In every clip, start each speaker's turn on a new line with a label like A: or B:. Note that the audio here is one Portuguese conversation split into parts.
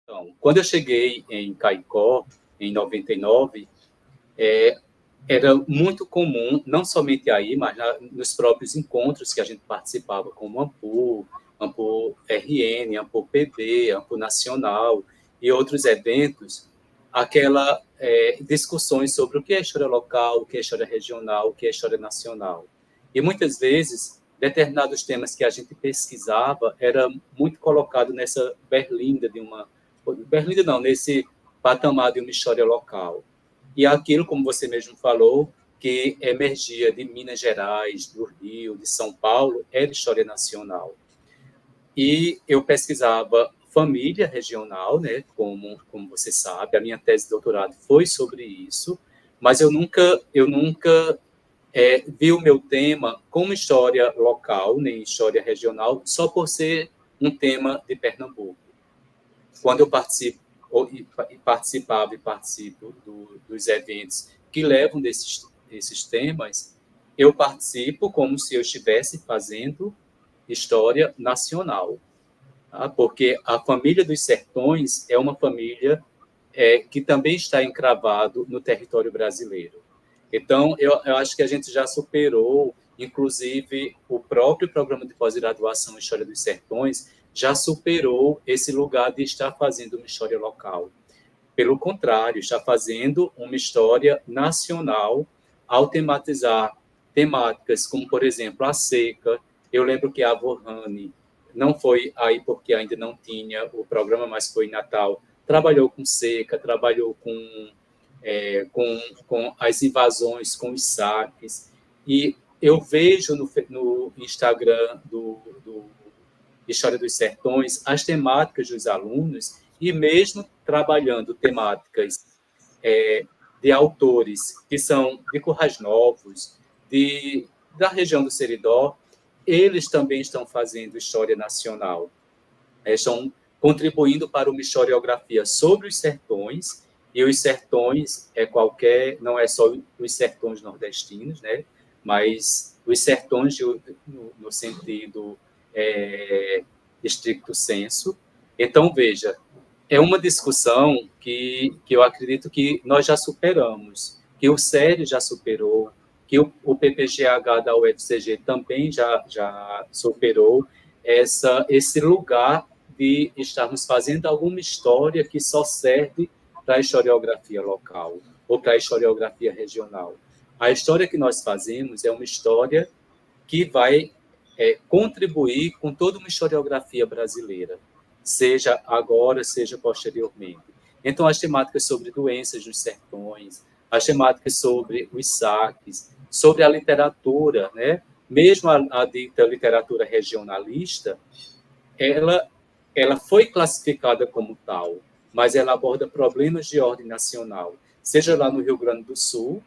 A: Então, quando eu cheguei em Caicó, em 99, é, era muito comum, não somente aí, mas nos próprios encontros que a gente participava, como Ampul RN, Ampul PB, Ampul Nacional e outros eventos, aquela discussões sobre o que é história local, o que é história regional, o que é história nacional. E muitas vezes, determinados temas que a gente pesquisava era muito colocado nessa berlinda de uma... Berlinda não, nesse patamar de uma história local. E aquilo, como você mesmo falou, que emergia de Minas Gerais, do Rio, de São Paulo, era história nacional. E eu pesquisava família regional, né, como você sabe, a minha tese de doutorado foi sobre isso, mas eu nunca vi o meu tema como história local, nem história regional, só por ser um tema de Pernambuco. Quando eu participava e participo dos eventos que levam desses temas, eu participo como se eu estivesse fazendo história nacional, tá? Porque a família dos Sertões é uma família que também está encravado no território brasileiro. Então, eu acho que a gente já superou, inclusive, o próprio programa de pós-graduação em História dos Sertões já superou esse lugar de estar fazendo uma história local. Pelo contrário, está fazendo uma história nacional ao tematizar temáticas como, por exemplo, a seca. Eu lembro que a Vorrani não foi aí porque ainda não tinha o programa, mas foi em Natal. Trabalhou com seca, trabalhou com as invasões, com os saques. E eu vejo no Instagram do História dos Sertões as temáticas dos alunos, e mesmo trabalhando temáticas de autores que são de Currais Novos, da região do Seridó, eles também estão fazendo história nacional. Estão contribuindo para uma historiografia sobre os sertões, e os sertões não é só os sertões nordestinos, né? Mas os sertões no sentido estricto sensu. Então, veja, é uma discussão que eu acredito que nós já superamos, que o SERI já superou, que o PPGH da UFCG também já superou esse lugar de estarmos fazendo alguma história que só serve para a historiografia local ou para a historiografia regional. A história que nós fazemos é uma história que vai contribuir com toda uma historiografia brasileira, seja agora, seja posteriormente. Então, as temáticas sobre doenças nos sertões, as temáticas sobre os saques, sobre a literatura, né? Mesmo a dita literatura regionalista, ela foi classificada como tal, mas ela aborda problemas de ordem nacional, seja lá no Rio Grande do Sul,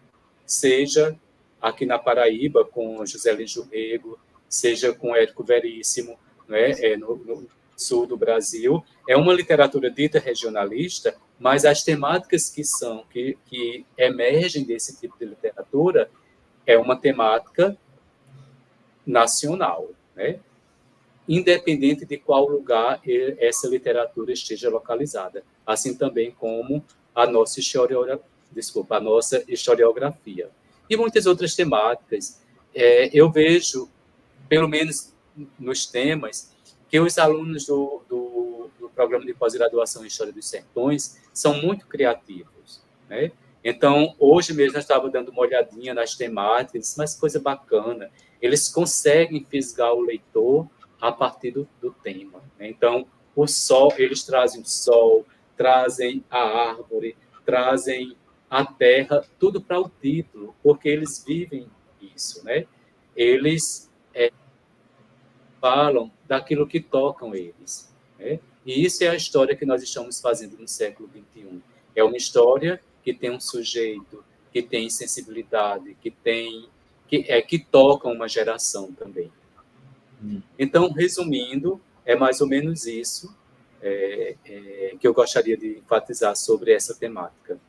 A: seja aqui na Paraíba, com José Lins do Rego, seja com Érico Veríssimo, né, no sul do Brasil. É uma literatura dita regionalista, mas as temáticas que emergem desse tipo de literatura é uma temática nacional, né? Independente de qual lugar essa literatura esteja localizada, assim também como a nossa historiografia. E muitas outras temáticas. Eu vejo, pelo menos nos temas, que os alunos do programa de pós-graduação em História dos Sertões são muito criativos, né? Então, hoje mesmo eu estava dando uma olhadinha nas temáticas, mas coisa bacana. Eles conseguem fisgar o leitor a partir do tema, né? Então, o sol, eles trazem o sol, trazem a árvore, trazem a terra, tudo para o título, porque eles vivem isso, né? Eles falam daquilo que tocam eles, né? E isso é a história que nós estamos fazendo no século XXI. É uma história que tem um sujeito, que tem sensibilidade, que toca uma geração também. Então, resumindo, é mais ou menos isso que eu gostaria de enfatizar sobre essa temática.